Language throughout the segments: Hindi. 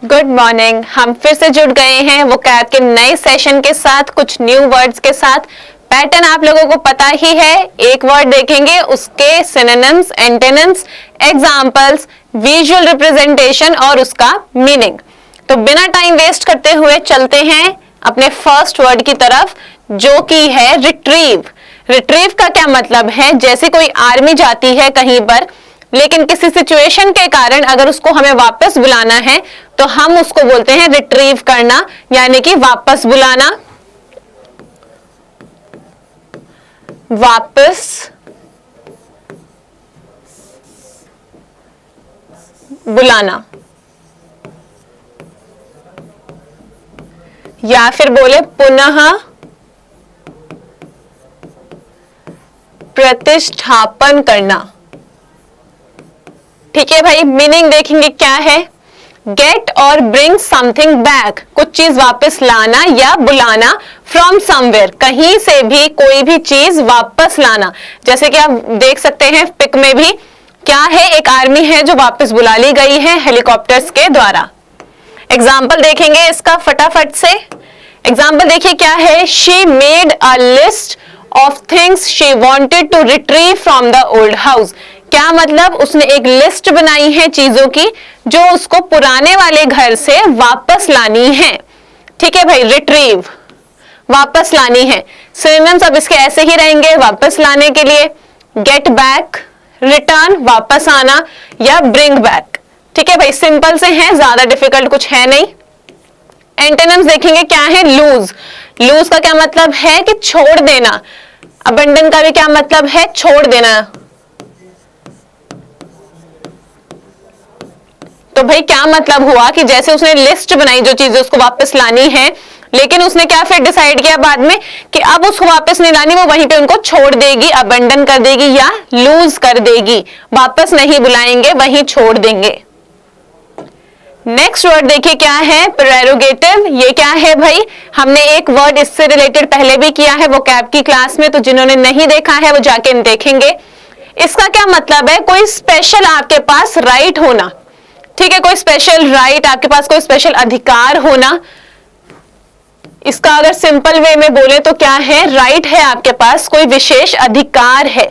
Good morning. हम फिर से जुड़ गए हैं वोकैब के नए सेशन के साथ, कुछ न्यू वर्ड्स के साथ। पैटर्न आप लोगों को पता ही है, एक वर्ड देखेंगे, उसके synonyms, antonyms, examples, visual representation और उसका मीनिंग। तो बिना टाइम वेस्ट करते हुए चलते हैं अपने फर्स्ट वर्ड की तरफ, जो कि है रिट्रीव। रिट्रीव का क्या मतलब है? जैसे कोई आर्मी जाती है कहीं पर, लेकिन किसी सिचुएशन के कारण अगर उसको हमें वापस बुलाना है तो हम उसको बोलते हैं रिट्रीव करना, यानी कि वापस बुलाना। वापस बुलाना, या फिर बोले पुनः प्रतिष्ठापन करना। ठीक है भाई, मीनिंग देखेंगे क्या है। गेट और ब्रिंग समथिंग बैक, कुछ चीज वापस लाना या बुलाना। फ्रॉम समवेयर, कहीं से भी कोई भी चीज वापस लाना। जैसे कि आप देख सकते हैं पिक में भी क्या है, एक आर्मी है जो वापस बुला ली गई है हेलीकॉप्टर्स के द्वारा। एग्जाम्पल देखेंगे इसका फटाफट से। एग्जाम्पल देखिए क्या है, she made a list of things she wanted to retrieve from the old house. क्या मतलब, उसने एक लिस्ट बनाई है चीजों की जो उसको पुराने वाले घर से वापस लानी है। ठीक है भाई, रिट्रीव वापस लानी है। सिनोनिम्स अब इसके ऐसे ही रहेंगे वापस लाने के लिए, गेट बैक, रिटर्न वापस आना, या ब्रिंग बैक। ठीक है भाई, सिंपल से हैं, ज्यादा डिफिकल्ट कुछ है नहीं। एंटोनिम्स देखेंगे क्या है, लूज। लूज का क्या मतलब है कि छोड़ देना। अबंडन का भी क्या मतलब है, छोड़ देना। तो भाई क्या मतलब हुआ कि जैसे उसने लिस्ट बनाई जो चीजें उसको वापस लानी है, लेकिन उसने क्या फिर डिसाइड किया बाद में कि अब उसको वापस नहीं लानी, वो वहीं पे उनको छोड़ देगी, अबंडन कर देगी या लूज कर देगी। वापस नहीं बुलाएंगे, वहीं छोड़ देंगे। नेक्स्ट वर्ड देखिए क्या है, प्रेरोगेटिव। ये क्या है भाई, हमने एक वर्ड इससे रिलेटेड पहले भी किया है वोकैब की क्लास में, तो जिन्होंने नहीं देखा है वो जाके देखेंगे। इसका क्या मतलब है, कोई स्पेशल आपके पास राइट होना। ठीक है, कोई स्पेशल राइट, आपके पास कोई स्पेशल अधिकार होना। इसका अगर सिंपल वे में बोले तो क्या है, राइट है आपके पास, कोई विशेष अधिकार है।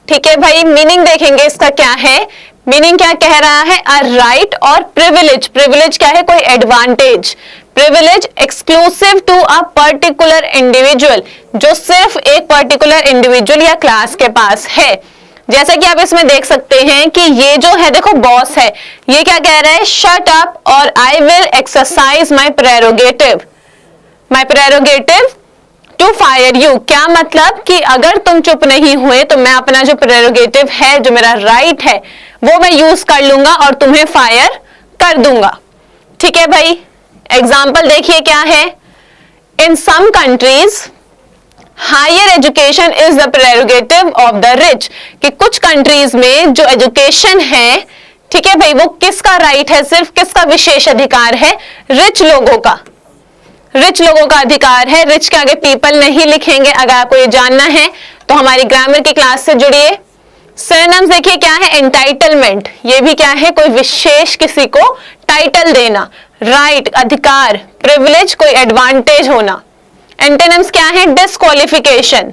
ठीक है भाई, मीनिंग देखेंगे इसका क्या है। मीनिंग क्या कह रहा है, अ राइट और प्रिविलेज। प्रिविलेज क्या है, कोई advantage. Privilege exclusive to a particular individual, जो सिर्फ एक पर्टिकुलर इंडिविजुअल या क्लास के पास है। जैसा कि आप इसमें देख सकते हैं कि ये जो है, देखो बॉस है, ये क्या कह रहा है, शट अप और I will exercise my prerogative to fire you. क्या मतलब कि अगर तुम चुप नहीं हुए तो मैं अपना जो प्रेरोगेटिव है, जो मेरा राइट है, वो मैं यूज कर लूंगा और तुम्हें फायर कर दूंगा। ठीक है भाई, एग्जाम्पल देखिए क्या है, in some countries higher education is the prerogative of the rich. कि कुछ कंट्रीज में जो एजुकेशन है, ठीक है भाई, वो किसका राइट है, सिर्फ किसका विशेष अधिकार है, रिच लोगों का। रिच लोगों का अधिकार है। रिच के आगे पीपल नहीं लिखेंगे। अगर आपको ये जानना है तो हमारी ग्रामर की क्लास से जुड़िए। सिनोनिम्स देखिए क्या है, एंटाइटलमेंट। ये भी क्या है, कोई विशेष किसी को टाइटल देना। राइट अधिकार, प्रिविलेज कोई एडवांटेज होना। एंटोनिम्स क्या है, डिस्क्वालिफिकेशन।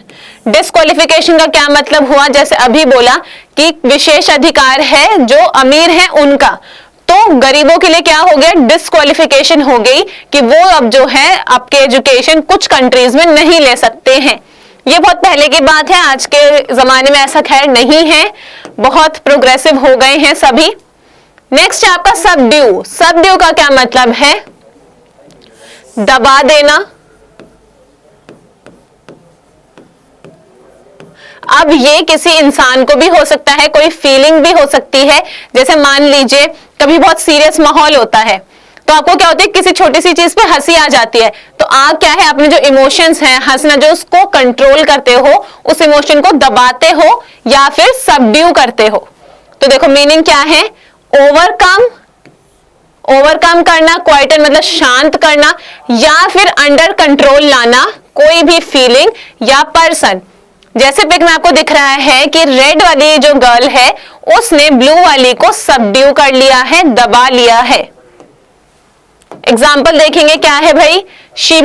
डिस्क्वालिफिकेशन का क्या मतलब हुआ, जैसे अभी बोला कि विशेष अधिकार है जो अमीर है उनका, तो गरीबों के लिए क्या हो गया, डिस्क्वालिफिकेशन हो गई कि वो अब जो है आपके एजुकेशन कुछ कंट्रीज में नहीं ले सकते हैं। ये बहुत पहले की बात है, आज के जमाने में ऐसा खैर नहीं है, बहुत प्रोग्रेसिव हो गए हैं सभी। नेक्स्ट है आपका सबड्यू। सबड्यू का क्या मतलब है, दबा देना। अब ये किसी इंसान को भी हो सकता है, कोई फीलिंग भी हो सकती है। जैसे मान लीजिए कभी बहुत सीरियस माहौल होता है तो आपको क्या होता है, किसी छोटी सी चीज पे हंसी आ जाती है, तो आप क्या है, अपने जो इमोशंस हैं, हंसना, जो उसको कंट्रोल करते हो, उस इमोशन को दबाते हो या फिर सबड्यू करते हो। तो देखो मीनिंग क्या है, ओवरकम, ओवरकम करना, क्वाइटन मतलब शांत करना, या फिर अंडर कंट्रोल लाना कोई भी फीलिंग या पर्सन। जैसे पिक में आपको दिख रहा है कि रेड वाली जो गर्ल है उसने ब्लू वाली को सबड्यू कर लिया है, दबा लिया है। एग्जाम्पल देखेंगे क्या है भाई, she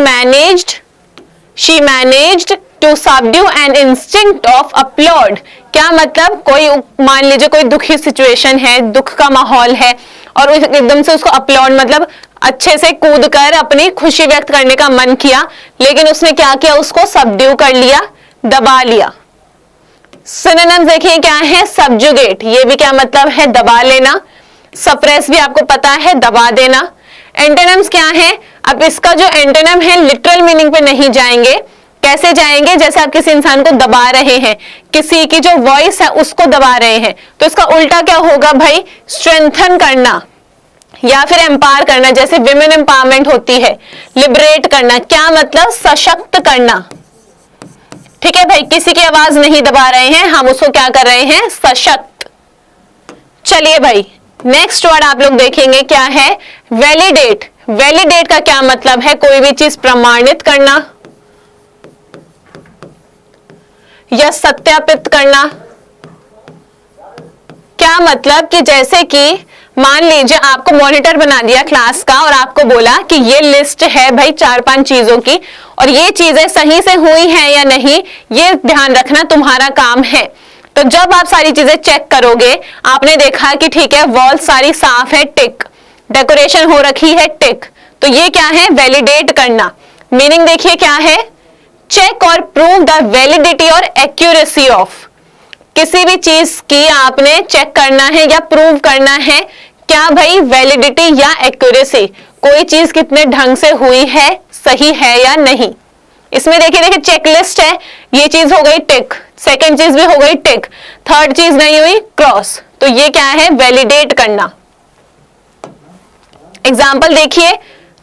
managed to subdue an instinct of upload. क्या मतलब, कोई मान लीजिए कोई दुखी सिचुएशन है, दुख का माहौल है और एकदम से उसको अपलॉड मतलब अच्छे से कूद कर अपनी खुशी व्यक्त करने का मन किया, लेकिन उसने क्या किया, उसको सबड्यू कर लिया, दबा लिया। सिनोनिम्स देखिए क्या है, सबजुगेट, ये भी क्या मतलब है, दबा लेना। सप्रेस भी आपको पता है, दबा देना। एंटोनिम्स क्या है, अब इसका जो एंटोनिम है लिटरल मीनिंग पे नहीं जाएंगे। कैसे जाएंगे, जैसे आप किसी इंसान को दबा रहे हैं, किसी की जो वॉइस है उसको दबा रहे हैं, तो इसका उल्टा क्या होगा भाई, स्ट्रेंथन करना या फिर एम्पावर करना, जैसे विमेन एम्पावरमेंट होती है, लिबरेट करना। क्या मतलब, सशक्त करना। ठीक है भाई, किसी की आवाज नहीं दबा रहे हैं, हम उसको क्या कर रहे हैं, सशक्त। चलिए भाई, नेक्स्ट वर्ड आप लोग देखेंगे क्या है, वैलिडेट। वैलिडेट का क्या मतलब है, कोई भी चीज प्रमाणित करना या सत्यापित करना। क्या मतलब कि जैसे कि मान लीजिए आपको मॉनिटर बना दिया क्लास का और आपको बोला कि ये लिस्ट है भाई 4-5 चीजों की और ये चीजें सही से हुई हैं या नहीं, ये ध्यान रखना तुम्हारा काम है। तो जब आप सारी चीजें चेक करोगे, आपने देखा कि ठीक है वॉल सारी साफ है, टिक, डेकोरेशन हो रखी है, टिक, तो ये क्या है, वैलिडेट करना। मीनिंग देखिए क्या है, चेक और प्रूव द वैलिडिटी और एक्यूरेसी ऑफ। किसी भी चीज की आपने चेक करना है या प्रूव करना है, क्या भाई, वैलिडिटी या एक्यूरेसी, कोई चीज कितने ढंग से हुई है, सही है या नहीं। इसमें देखिए चेकलिस्ट है, ये चीज हो गई टिक, सेकंड चीज भी हो गई टिक, थर्ड चीज नहीं हुई क्रॉस, तो ये क्या है, वैलिडेट करना। एग्जाम्पल देखिए,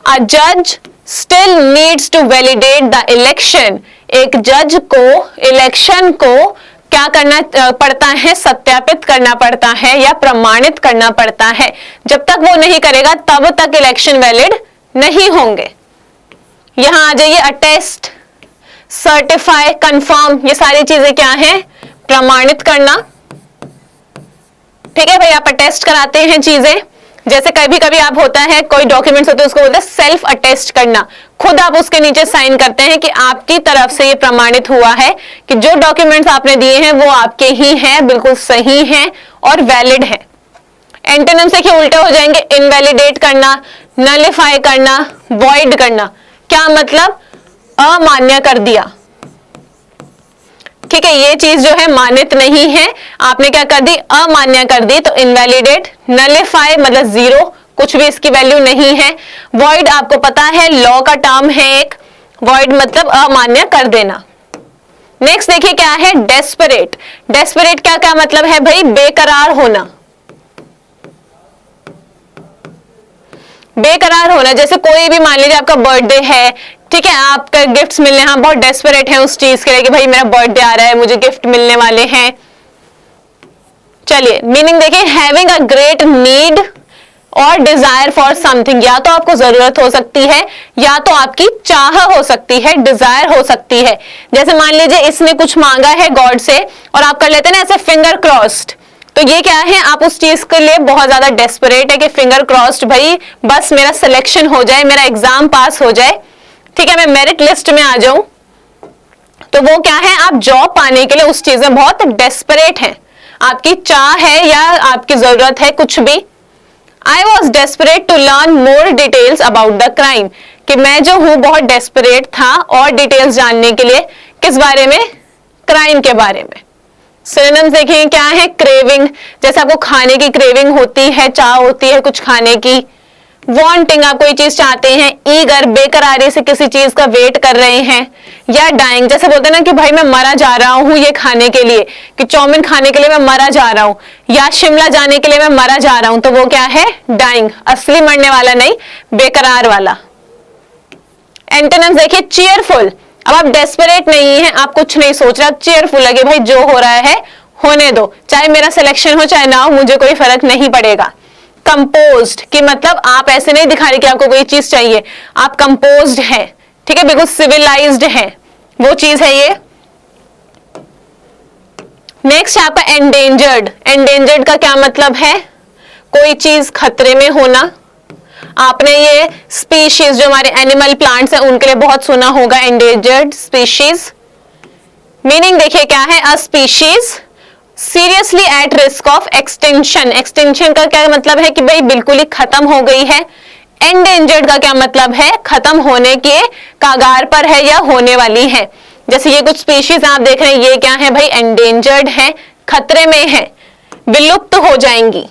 अ जज still needs to validate the election. एक जज को इलेक्शन को क्या करना पड़ता है, सत्यापित करना पड़ता है या प्रमाणित करना पड़ता है। जब तक वो नहीं करेगा तब तक इलेक्शन वैलिड नहीं होंगे। यहां आ जाइए, अटेस्ट, सर्टिफाई, कंफर्म, ये सारी चीजें क्या हैं, प्रमाणित करना। ठीक है भाई, आप अटेस्ट कराते हैं चीजें, जैसे कभी कभी आप होता है कोई डॉक्यूमेंट्स होते हैं उसको बोलते हैं सेल्फ अटेस्ट करना, खुद आप उसके नीचे साइन करते हैं कि आपकी तरफ से ये प्रमाणित हुआ है कि जो डॉक्यूमेंट्स आपने दिए हैं वो आपके ही हैं, बिल्कुल सही हैं और वैलिड है। एंटोनिम से क्या उल्टे हो जाएंगे, इनवैलिडेट करना, नलिफाई करना, वॉइड करना। क्या मतलब, अमान्य कर दिया। ठीक है, ये चीज जो है मान्यत नहीं है, आपने क्या कर दी, अमान्य कर दी, तो इनवैलिडेट। नलिफाई मतलब जीरो, कुछ भी इसकी वैल्यू नहीं है। वॉइड आपको पता है लॉ का टर्म है एक, वॉइड मतलब अमान्य कर देना। नेक्स्ट देखिए क्या है, डेस्परेट। डेस्परेट क्या क्या मतलब है भाई, बेकरार होना। बेकरार होना, जैसे कोई भी मान लीजिए आपका बर्थडे है, ठीक है, आपका गिफ्ट्स मिलने, हाँ बहुत डेस्परेट है उस चीज के लिए कि भाई मेरा बर्थडे आ रहा है, मुझे गिफ्ट मिलने वाले हैं। चलिए मीनिंग देखिए, हैविंग अ ग्रेट नीड और डिजायर फॉर समथिंग, या तो आपको जरूरत हो सकती है या तो आपकी चाह हो सकती है, डिजायर हो सकती है। जैसे मान लीजिए इसने कुछ मांगा है गॉड से और आप कर लेते हैं ना ऐसे फिंगर क्रॉस्ड, तो ये क्या है, आप उस चीज के लिए बहुत ज्यादा डेस्परेट है कि फिंगर क्रॉस्ड, भाई बस मेरा सिलेक्शन हो जाए, मेरा एग्जाम पास हो जाए, ठीक है, मैं मेरिट लिस्ट में आ जाऊं। तो वो क्या है, आप जॉब पाने के लिए उस चीज में बहुत डेस्परेट हैं, आपकी चाह है या आपकी जरूरत है, कुछ भी। I was desperate to learn more details about the crime, कि मैं जो हूं बहुत डेस्परेट था और डिटेल्स जानने के लिए, किस बारे में, क्राइम के बारे में। सिनोनिम्स देखिए क्या है, क्रेविंग, जैसे आपको खाने की क्रेविंग होती है, चाह होती है कुछ खाने की। वांटिंग, आप कोई चीज चाहते हैं। ईगर, बेकरारी से किसी चीज का वेट कर रहे हैं। या डाइंग, जैसे बोलते हैं ना कि भाई मैं मरा जा रहा हूं ये खाने के लिए, कि चाउमीन खाने के लिए मैं मरा जा रहा हूं, या शिमला जाने के लिए मैं मरा जा रहा हूं, तो वो क्या है, डाइंग, असली मरने वाला नहीं, बेकरार वाला। एंटोनिम्स देखिए, चीयरफुल, अब आप डेस्परेट नहीं है, आप कुछ नहीं सोच रहे, चीयरफुल लगे भाई जो हो रहा है होने दो, चाहे मेरा सिलेक्शन हो चाहे ना हो, मुझे कोई फर्क नहीं पड़ेगा। कंपोज्ड, कि मतलब आप ऐसे नहीं दिखा रहे कि आपको कोई चीज चाहिए, आप कंपोज्ड है, ठीक है, बिल्कुल सिविलाइज्ड है, वो चीज है ये। नेक्स्ट है आपका एंडेंजर्ड। एंडेंजर्ड का क्या मतलब है? कोई चीज खतरे में होना। आपने ये स्पीशीज जो हमारे एनिमल प्लांट्स हैं उनके लिए बहुत सुना होगा, एंडेंजर्ड स्पीशीज। मीनिंग देखिए क्या है, a species seriously at risk of extinction. Extinction का क्या मतलब है कि भाई बिल्कुल ही खत्म हो गई है। एंडेंजर्ड का क्या मतलब है? खत्म होने के कगार पर है या होने वाली है। जैसे ये कुछ स्पीशीज आप देख रहे हैं, ये क्या है भाई? एंडेंजर्ड है, खतरे में है, विलुप्त हो जाएंगी।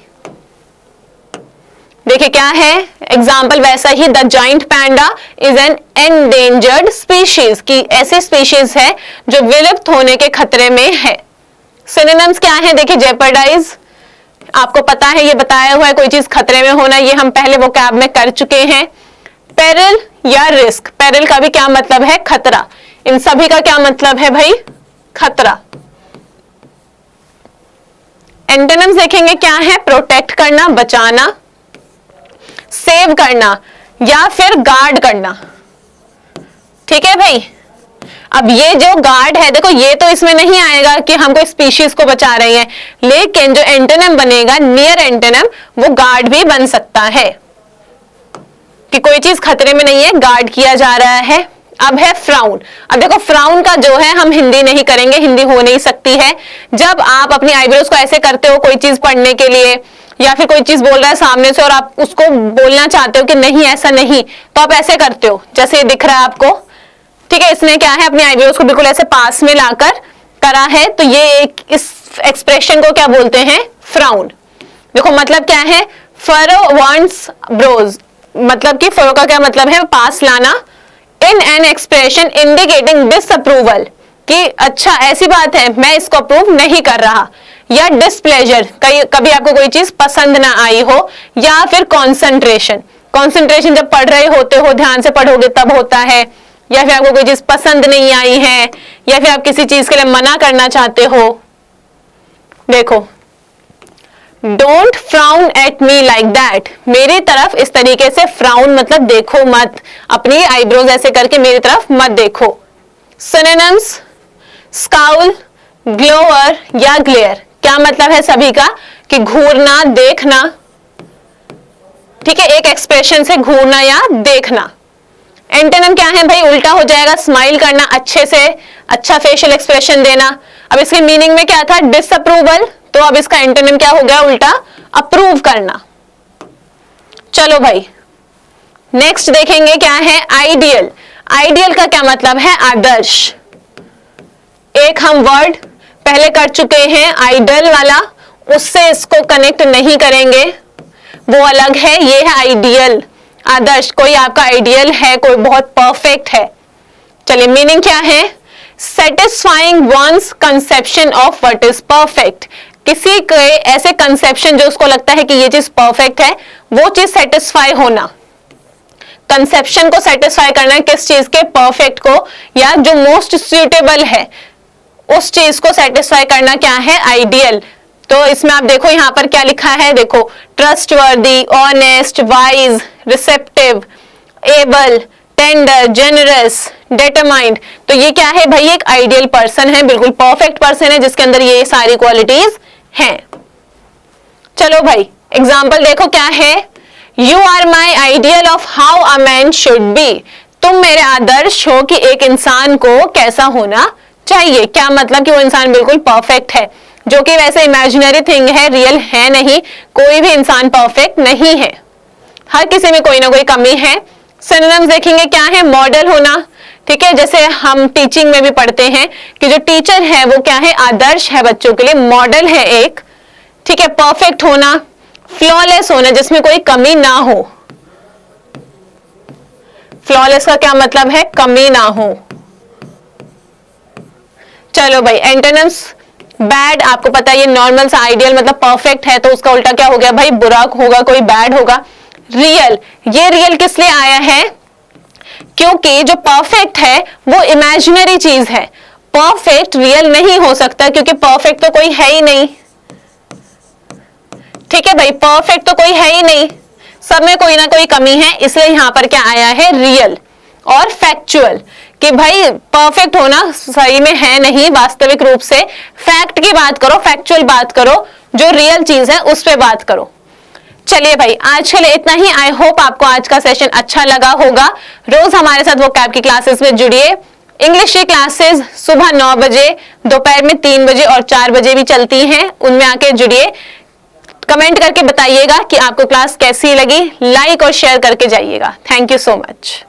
देखिए क्या है एग्जाम्पल वैसा ही, the giant panda is an endangered species, की ऐसी स्पीशीज है जो विलुप्त होने के खतरे में है। सिनोनिम्स क्या है? देखिए जेपर्डाइज, आपको पता है ये बताया हुआ है, कोई चीज खतरे में होना, ये हम पहले वोकैब में कर चुके हैं। पेरिल या रिस्क, पेरिल का भी क्या मतलब है? खतरा। इन सभी का क्या मतलब है भाई? खतरा। एंटोनिम्स देखेंगे क्या है? प्रोटेक्ट करना, बचाना, सेव करना या फिर गार्ड करना। ठीक है भाई। अब ये जो गार्ड है, देखो ये तो इसमें नहीं आएगा कि हम कोई स्पीशीज को बचा रहे हैं, लेकिन जो एंटोनिम बनेगा नियर एंटोनिम, वो गार्ड भी बन सकता है कि कोई चीज खतरे में नहीं है, गार्ड किया जा रहा है। अब है फ्राउन। अब देखो फ्राउन का जो है हम हिंदी नहीं करेंगे, हिंदी हो नहीं सकती है। जब आप अपनी आईब्रोज को ऐसे करते हो कोई चीज पढ़ने के लिए, या फिर कोई चीज बोल रहा है सामने से और आप उसको बोलना चाहते हो कि नहीं ऐसा नहीं, तो आप ऐसे करते हो जैसे ये दिख रहा है आपको। ठीक है, इसने क्या है अपनी आईब्रोज को बिल्कुल ऐसे पास में लाकर करा है, तो ये एक इस एक्सप्रेशन को क्या बोलते हैं? फ्राउन। देखो मतलब क्या है? फरो वांट्स ब्रोज, मतलब कि फरो का क्या मतलब है? पास लाना। In an expression indicating disapproval, कि अच्छा ऐसी बात है मैं इसको अप्रूव नहीं कर रहा, या डिसप्लेजर, कभी आपको कोई चीज पसंद ना आई हो, या फिर कॉन्सेंट्रेशन। कॉन्सेंट्रेशन जब पढ़ रहे होते हो, ध्यान से पढ़ोगे तब होता है, या फिर आपको कोई चीज पसंद नहीं आई है, या फिर आप किसी चीज के लिए मना करना चाहते हो। देखो, don't frown at me like that, मेरी तरफ इस तरीके से फ्राउन मतलब देखो मत, अपनी आईब्रोज ऐसे करके मेरी तरफ मत देखो। सिनोनिम्स स्काउल, ग्लोअर या ग्लेयर, क्या मतलब है सभी का? कि घूरना, देखना। ठीक है, एक एक्सप्रेशन से घूरना या देखना। एंटोनिम क्या है भाई? उल्टा हो जाएगा, स्माइल करना, अच्छे से अच्छा फेशियल एक्सप्रेशन देना। अब इसके मीनिंग में क्या था? डिसअप्रूवल, तो अब इसका एंटोनिम क्या हो गया? उल्टा अप्रूव करना। चलो भाई नेक्स्ट देखेंगे क्या है? आइडियल। आइडियल का क्या मतलब है? आदर्श। एक हम वर्ड पहले कर चुके हैं आइडल वाला, उससे इसको कनेक्ट नहीं करेंगे, वो अलग है। ये है आइडियल, आदर्श। कोई आपका आइडियल है, कोई बहुत परफेक्ट है। चलिए मीनिंग क्या है? Satisfying one's conception of what is perfect, किसी के ऐसे कंसेप्शन जो उसको लगता है कि ये चीज परफेक्ट है, वो चीज सेटिस्फाई होना। कंसेप्शन को सेटिस्फाई करना है, किस चीज के? परफेक्ट को, या जो मोस्ट सुटेबल है उस चीज को सेटिस्फाई करना क्या है? आइडियल। तो इसमें आप देखो यहां पर क्या लिखा है, देखो trustworthy, honest, wise, receptive, able, tender, generous, determined. तो ये क्या है भाई? एक आइडियल पर्सन है, बिल्कुल परफेक्ट पर्सन है जिसके अंदर ये सारी क्वालिटीज हैं। चलो भाई एग्जाम्पल देखो क्या है? You are my ideal of how a man should be, तुम मेरे आदर्श हो कि एक इंसान को कैसा होना चाहिए। क्या मतलब? कि वो इंसान बिल्कुल परफेक्ट है, जो कि वैसे इमेजिनरी थिंग है, रियल है नहीं। कोई भी इंसान परफेक्ट नहीं है, हर किसी में कोई ना कोई कमी है। सिनोनिम्स देखेंगे क्या है? मॉडल होना। ठीक है, जैसे हम टीचिंग में भी पढ़ते हैं कि जो टीचर है वो क्या है? आदर्श है बच्चों के लिए, मॉडल है एक। ठीक है, परफेक्ट होना, फ्लॉलेस होना, जिसमें कोई कमी ना हो। फ्लॉलेस का क्या मतलब है? कमी ना हो। चलो भाई एंटोनिम्स बैड, आपको पता है ये नॉर्मल सा, आइडियल मतलब परफेक्ट है, तो उसका उल्टा क्या हो गया भाई? बुरा होगा, कोई बैड होगा। रियल, ये रियल किस लिए आया है? क्योंकि जो परफेक्ट है वो इमेजिनरी चीज है, परफेक्ट रियल नहीं हो सकता, क्योंकि परफेक्ट तो कोई है ही नहीं। ठीक है भाई, परफेक्ट तो कोई है ही नहीं, सब में कोई ना कोई कमी है, इसलिए यहां पर क्या आया है? रियल। और फैक्चुअल, कि भाई परफेक्ट होना सही में है नहीं, वास्तविक रूप से फैक्ट की बात करो, फैक्चुअल बात करो, जो रियल चीज है उस पे बात करो। चलिए भाई, आज के लिए इतना ही। आई होप आपको आज का सेशन अच्छा लगा होगा। रोज हमारे साथ वोकैब की क्लासेस में जुड़िए। इंग्लिश की क्लासेस सुबह 9 बजे, दोपहर में 3 बजे और 4 बजे भी चलती हैं, उनमें आके जुड़िए। कमेंट करके बताइएगा कि आपको क्लास कैसी लगी, लाइक और शेयर करके जाइएगा। Thank you so much.